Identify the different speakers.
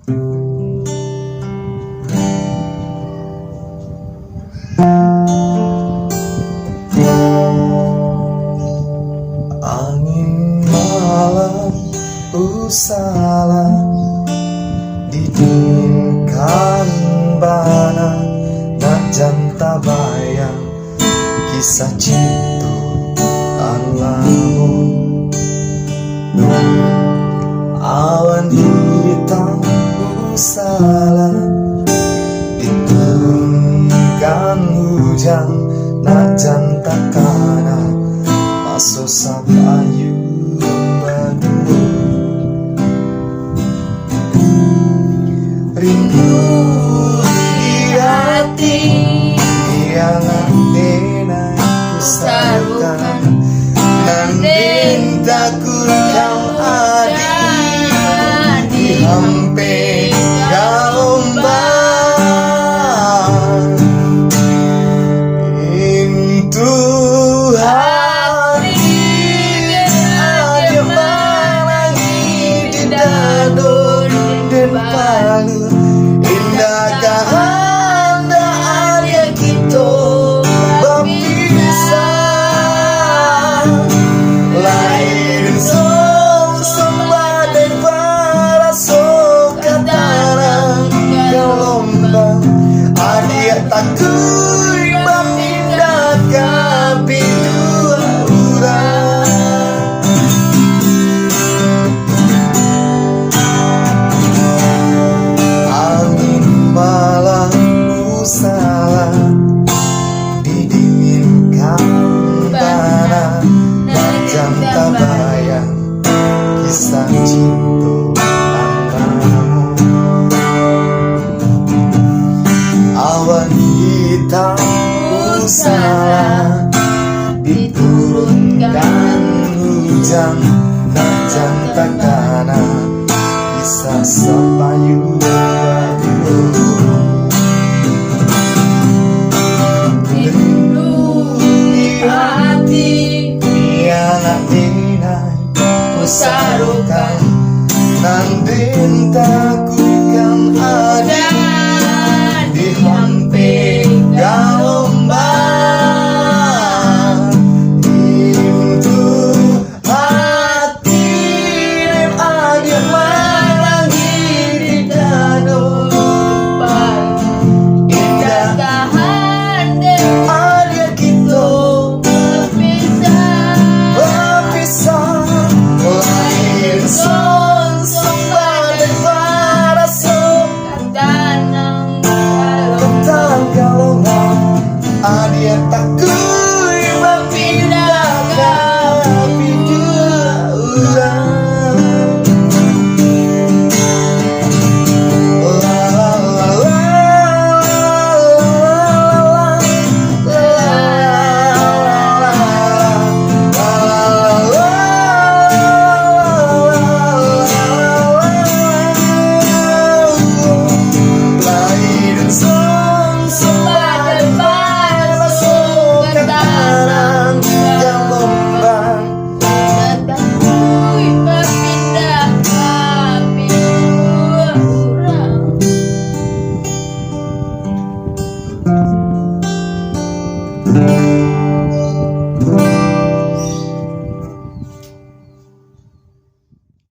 Speaker 1: Angin malam usala didinginkan bana nak janta bayang kisah cinta alamu. Awan hitam usala diturunkan hujan nak janta kana masuk sabayu berdua. Rindu di hati yang adena kusarkan nandin takut kau ada di hampe gaombang itu hati ada menangi di dadon dan palu indah kehandaan yang kita berpisah lain sembah dan para sokatana gelombang adia takut berpindah ke dua orang. Angin malam usala didinginkan tanah macam tabayang kisah cinta alamu. Awan hitam usala diturunkan hujan macam takana kisah sapayu berdua. Rindu di hati yang adina kusarukan nandin takut